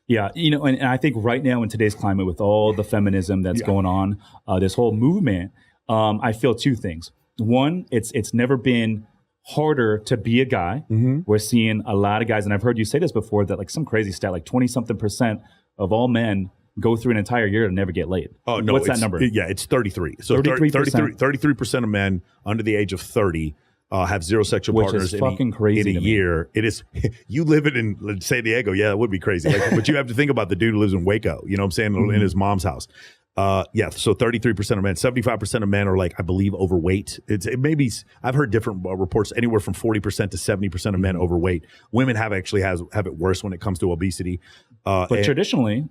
Yeah, and I think right now in today's climate, with all the feminism that's going on, this whole movement, I feel two things. One, it's never been harder to be a guy. We're seeing a lot of guys, and I've heard you say this before, that like some crazy stat, like 20-something% of all men go through an entire year to never get laid. Oh, no. What's that number? Yeah, it's 33. So 33% of men under the age of 30 have zero sexual partners fucking crazy in a year. It is. You live it in San Diego. Yeah, it would be crazy. But you have to think about the dude who lives in Waco, you know what I'm saying, in his mom's house. So 33% of men, 75% of men are like, I believe, overweight. It may be, I've heard different reports, anywhere from 40% to 70% of men overweight. Women have it worse when it comes to obesity. But traditionally,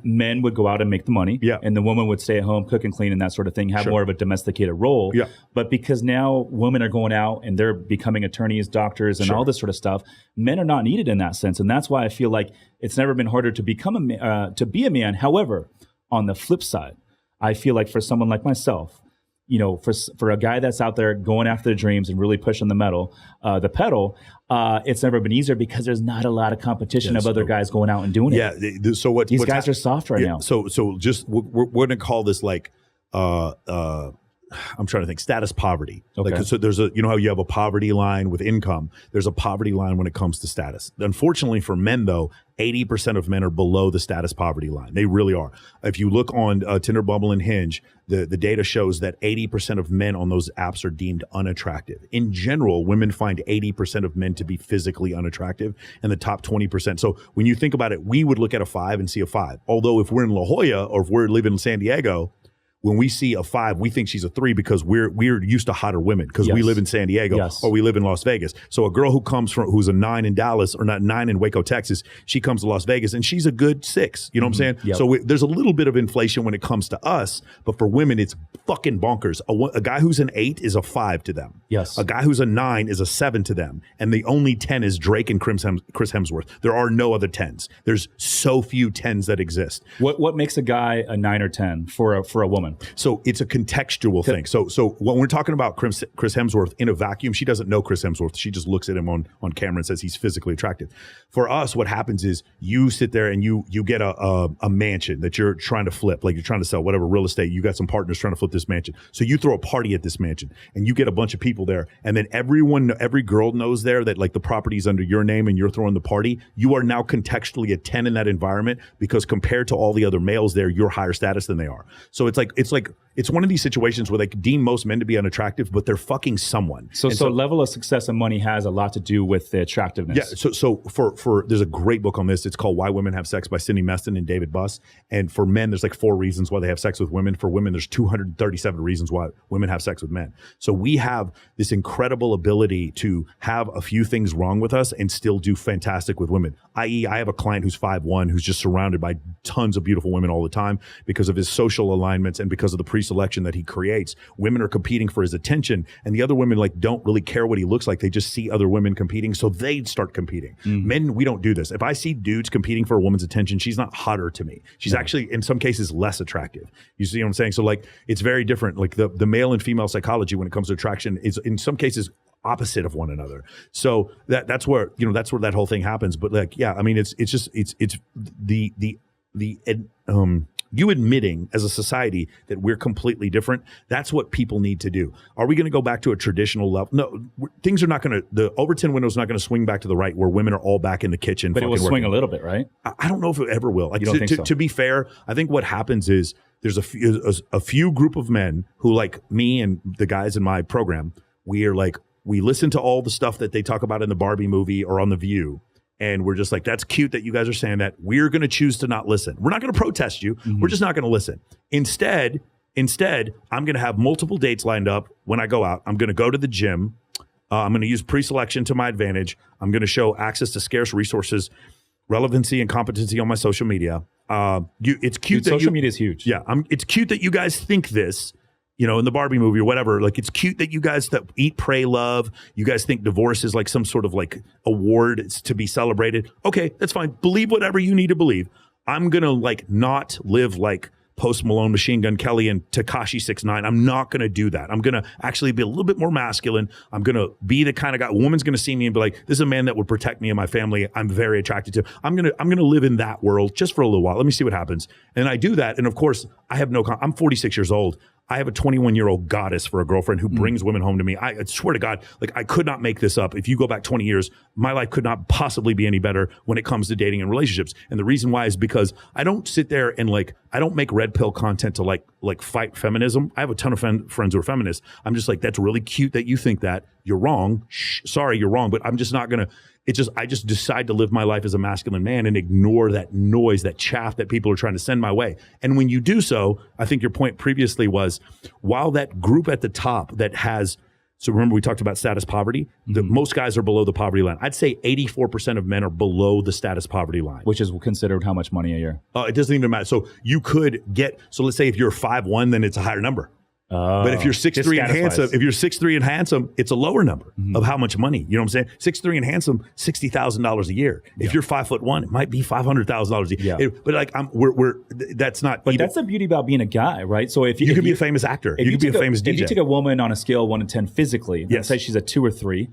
men would go out and make the money, and the woman would stay at home, cook and clean, and that sort of thing, have more of a domesticated role. Yeah. But because now women are going out and they're becoming attorneys, doctors, and all this sort of stuff, men are not needed in that sense, and that's why I feel like it's never been harder to become to be a man. However, on the flip side, I feel like for someone like myself, for a guy that's out there going after their dreams and really pushing the pedal, it's never been easier because there's not a lot of competition of other guys going out and doing it. Yeah. So these guys are soft right now. So just we're going to call this like I'm trying to think, status poverty. Okay. Like, so there's how you have a poverty line with income. There's a poverty line when it comes to status. Unfortunately for men, though, 80% of men are below the status poverty line. They really are. If you look on Tinder, Bumble, and Hinge, the data shows that 80% of men on those apps are deemed unattractive. In general, women find 80% of men to be physically unattractive, and the top 20%. So when you think about it, we would look at a 5 and see a 5. Although if we're in La Jolla or if we're living in San Diego, when we see a 5, we think she's a 3 because we're used to hotter women because we live in San Diego or we live in Las Vegas. So a girl who's a 9 in Dallas or not 9 in Waco, Texas, she comes to Las Vegas and she's a good 6. You know what I'm saying? Yep. So there's a little bit of inflation when it comes to us, but for women, it's fucking bonkers. A guy who's an 8 is a 5 to them. Yes. A guy who's a 9 is a 7 to them. And the only 10 is Drake and Chris Hemsworth. There are no other 10s. There's so few 10s that exist. What makes a guy a 9 or 10 for a woman? So it's a contextual thing. So when we're talking about Chris Hemsworth in a vacuum, she doesn't know Chris Hemsworth. She just looks at him on camera and says he's physically attractive. For us, what happens is you sit there and you get a mansion that you're trying to flip, like you're trying to sell whatever real estate. You got some partners trying to flip this mansion. So you throw a party at this mansion and you get a bunch of people there. And then every girl knows there that like the property's under your name and you're throwing the party. You are now contextually a 10 in that environment because compared to all the other males there, you're higher status than they are. So it's one of these situations where they deem most men to be unattractive, but they're fucking someone. So level of success and money has a lot to do with the attractiveness. Yeah. So for there's a great book on this. It's called Why Women Have Sex by Cindy Meston and David Buss. And for men, there's like 4 reasons why they have sex with women. For women, there's 237 reasons why women have sex with men. So we have this incredible ability to have a few things wrong with us and still do fantastic with women. I.e., I have a client who's 5'1", who's just surrounded by tons of beautiful women all the time because of his social alignments and because of the pre-selection that he creates. Women are competing for his attention, and the other women like don't really care what he looks like. They just see other women competing, so they start competing. Men, we don't do this. If I see dudes competing for a woman's attention, she's not hotter to me. She's actually, in some cases, less attractive. You see what I'm saying? So like, it's very different. Like the male and female psychology when it comes to attraction is in some cases opposite of one another. So that's where that whole thing happens. But like, yeah, I mean, it's you admitting as a society that we're completely different. That's what people need to do. Are we going to go back to a traditional level? No, things are not going to, the Overton window is not going to swing back to the right where women are all back in the kitchen. But it will swing a little bit, right? I don't know if it ever will. Like, you don't think so? To be fair, I think what happens is there's a few group of men who, like me and the guys in my program, we listen to all the stuff that they talk about in the Barbie movie or on The View. And we're just like, that's cute that you guys are saying that. We're going to choose to not listen. We're not going to protest you. We're just not going to listen. Instead, I'm going to have multiple dates lined up when I go out. I'm going to go to the gym. I'm going to use pre-selection to my advantage. I'm going to show access to scarce resources, relevancy, and competency on my social media. It's cute that social media is huge. Yeah, it's cute that you guys think this. In the Barbie movie or whatever, like it's cute that you guys that eat, pray, love, you guys think divorce is like some sort of like award to be celebrated. Okay, that's fine. Believe whatever you need to believe. I'm going to like not live like Post Malone, Machine Gun Kelly, and Tekashi 6ix9ine. I'm not going to do that. I'm going to actually be a little bit more masculine. I'm going to be the kind of guy, a woman's going to see me and be like, this is a man that would protect me and my family. I'm very attracted to. I'm going to live in that world just for a little while. Let me see what happens. And I do that. And of course, I have I'm 46 years old. I have a 21-year-old goddess for a girlfriend who brings women home to me. I swear to God, like I could not make this up. If you go back 20 years, my life could not possibly be any better when it comes to dating and relationships. And the reason why is because I don't sit there and I don't make red pill content to like fight feminism. I have a ton of friends who are feminists. I'm just like, that's really cute that you think that. You're wrong. Sorry, you're wrong. But I'm just not going to. I just decide to live my life as a masculine man and ignore that noise, that chaff that people are trying to send my way. And when you do so, I think your point previously was, while that group at the top that has, so remember we talked about status poverty, most guys are below the poverty line. I'd say 84% of men are below the status poverty line. Which is considered how much money a year? It doesn't even matter. So you could so let's say if you're 5'1", then it's a higher number. But if you're 6'3" and handsome, it's a lower number of how much money. You know what I'm saying? 6'3" and handsome, $60,000 a year. If you're 5'1", it might be $500,000 a year. That's not. But that's the beauty about being a guy, right? So if you could be a famous actor, you could be a famous DJ. If you take a woman on a scale of 1 to 10 physically, let's say she's a 2 or 3.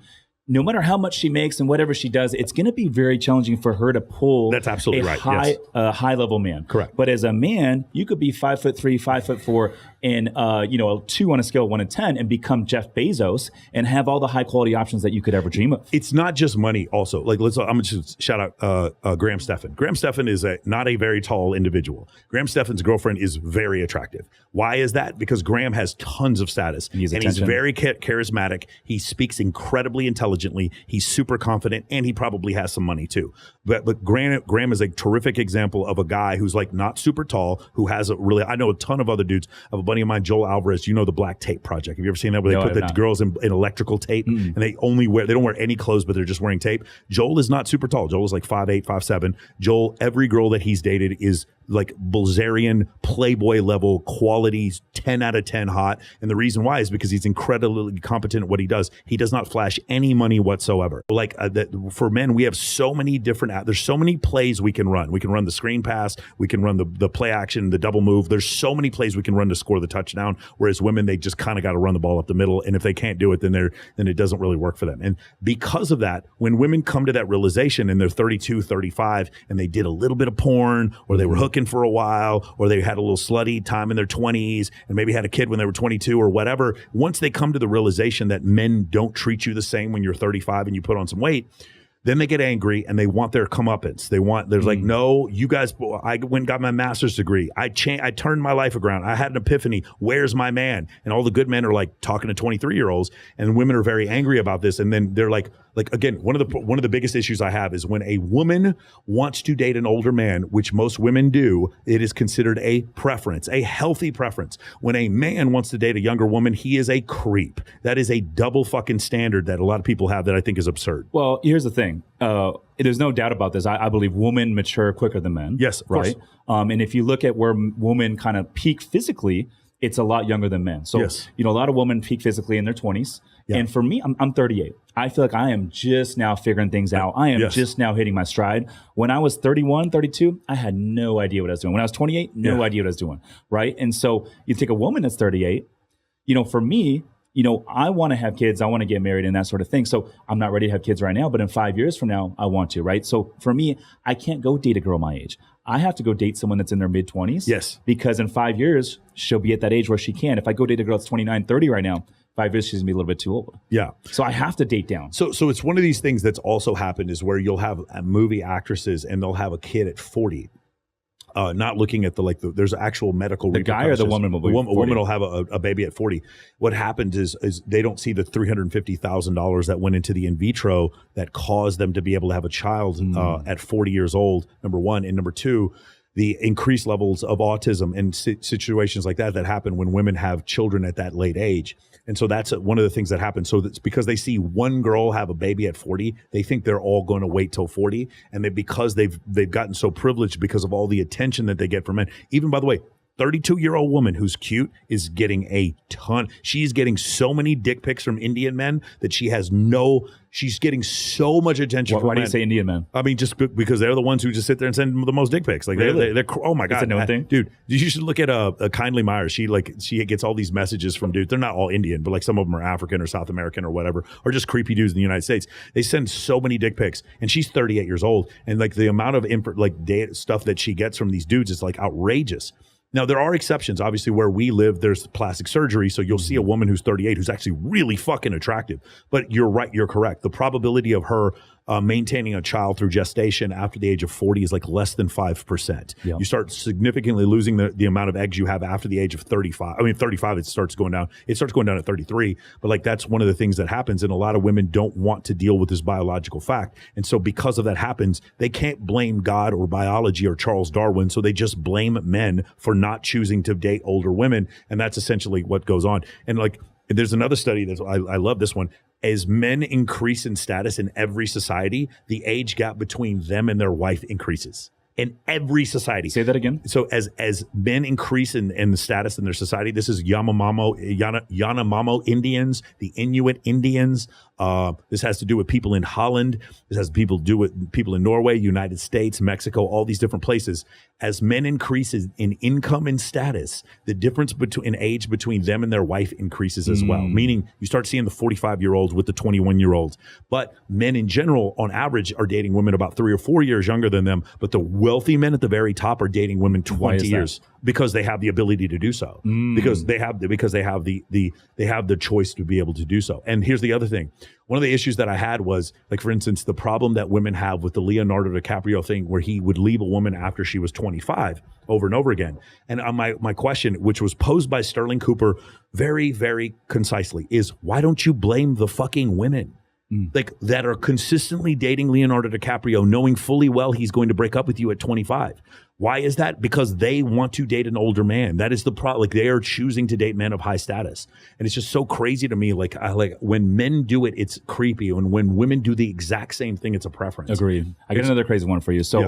No matter how much she makes and whatever she does, it's going to be very challenging for her to pull. That's absolutely right. High level man. Correct. But as a man, you could be 5'3", 5'4", and a 2 on a scale of 1 to 10, and become Jeff Bezos and have all the high quality options that you could ever dream of. It's not just money. Also, I'm going to shout out Graham Stephan. Graham Stephan is not a very tall individual. Graham Stephan's girlfriend is very attractive. Why is that? Because Graham has tons of status, and he's very charismatic. He speaks incredibly intelligently. He's super confident, and he probably has some money too. But Graham is a terrific example of a guy who's like not super tall, who has I know a ton of other dudes. I have a buddy of mine, Joel Alvarez. You know the Black Tape Project. Have you ever seen that, where they put the girls in electrical tape and they don't wear any clothes, but they're just wearing tape? Joel is not super tall. Joel is like 5'8", 5'7". Joel, every girl that he's dated is like Bilzerian Playboy level quality, 10 out of 10 hot. And the reason why is because he's incredibly competent at what he does. He does not flash any money whatsoever. For men, we have so many different, there's so many plays we can run. We can run the screen pass. We can run the play action, the double move. There's so many plays we can run to score the touchdown. Whereas women, they just kind of got to run the ball up the middle. And if they can't do it, then it doesn't really work for them. And because of that, when women come to that realization and they're 32, 35, and they did a little bit of porn, or they were hooking for a while, or they had a little slutty time in their 20s and maybe had a kid when they were 22 or whatever, once they come to the realization that men don't treat you the same when you're 35 and you put on some weight, then they get angry and they want their comeuppance. There's like, no, you guys, I went and got my master's degree. I turned my life around. I had an epiphany. Where's my man? And all the good men are like talking to 23-year-olds, and women are very angry about this. And then they're like again, one of the biggest issues I have is when a woman wants to date an older man, which most women do, it is considered a preference, a healthy preference. When a man wants to date a younger woman, he is a creep. That is a double fucking standard that a lot of people have that I think is absurd. Well, here's the thing. There's no doubt about this. I believe women mature quicker than men. Yes, of right. And if you look at where women kind of peak physically, it's a lot younger than men. So, a lot of women peak physically in their 20s. Yeah. And for me, I'm 38. I feel like I am just now figuring things out. I am just now hitting my stride. When I was 31, 32, I had no idea what I was doing. When I was 28, no idea what I was doing. Right. And so you take a woman that's 38, for me, I want to have kids. I want to get married and that sort of thing. So I'm not ready to have kids right now, but in 5 years from now, I want to, right? So for me, I can't go date a girl my age. I have to go date someone that's in their mid 20s. Yes. Because in 5 years, she'll be at that age where she can. If I go date a girl that's 29, 30 right now, 5 years, she's gonna be a little bit too old. Yeah. So I have to date down. So it's one of these things that's also happened is where you'll have movie actresses and they'll have a kid at 40. Not looking at there's actual medical. The guy or the woman will be 40. A woman will have a baby at 40. What happens is they don't see the $350,000 that went into the in vitro that caused them to be able to have a child at 40 years old. Number one, and number two, the increased levels of autism and situations like that happen when women have children at that late age. And so that's one of the things that happens. So that's because they see one girl have a baby at 40, they think they're all going to wait till 40. And because they've gotten so privileged because of all the attention that they get from men. Even, by the way, 32-year-old woman who's cute is getting a ton. She's getting so many dick pics from Indian men that she's getting so much attention from men. Why do you say Indian men? I mean, just because they're the ones who just sit there and send the most dick pics. Like really? they're oh my God. It's a known thing? Dude, you should look at a Kindly Myers. She gets all these messages from dudes. They're not all Indian, but like some of them are African or South American or whatever, or just creepy dudes in the United States. They send so many dick pics, and she's 38 years old. And like the amount of data stuff that she gets from these dudes is like outrageous. Now, there are exceptions. Obviously, where we live, there's plastic surgery. So you'll see a woman who's 38 who's actually really fucking attractive. But you're right. You're correct. The probability of her maintaining a child through gestation after the age of 40 is like less than 5%. Yep. You start significantly losing the amount of eggs you have after the age of 35. I mean, 35, it starts going down. It starts going down at 33. But like that's one of the things that happens. And a lot of women don't want to deal with this biological fact. And so because of that happens, they can't blame God or biology or Charles Darwin. So they just blame men for not choosing to date older women. And that's essentially what goes on. And like, there's another study that I love this one. As men increase in status in every society, the age gap between them and their wife increases. In every society. Say that again. So as men increase in the status in their society, this is Yanomamo Indians, the Inuit Indians. This has to do with people in Holland. This has to do with people in Norway, United States, Mexico, all these different places. As men increase in income and status, the difference in age between them and their wife increases as well. Meaning you start seeing the 45-year-olds with the 21-year-olds. But men in general, on average, are dating women about 3 or 4 years younger than them. But the wealthy men at the very top are dating women 20 years because they have the ability to do so. Because they have the choice to be able to do so. And here's the other thing. One of the issues that I had was, like, for instance, the problem that women have with the Leonardo DiCaprio thing where he would leave a woman after she was 25 over and over again. And my question, which was posed by Sterling Cooper very, very concisely, is why don't you blame the fucking women? Like that are consistently dating Leonardo DiCaprio, knowing fully well he's going to break up with you at 25. Why is that? Because they want to date an older man. That is the problem. Like they are choosing to date men of high status, and it's just so crazy to me. Like when men do it, it's creepy, and when women do the exact same thing, it's a preference. Agreed. I got another crazy one for you. So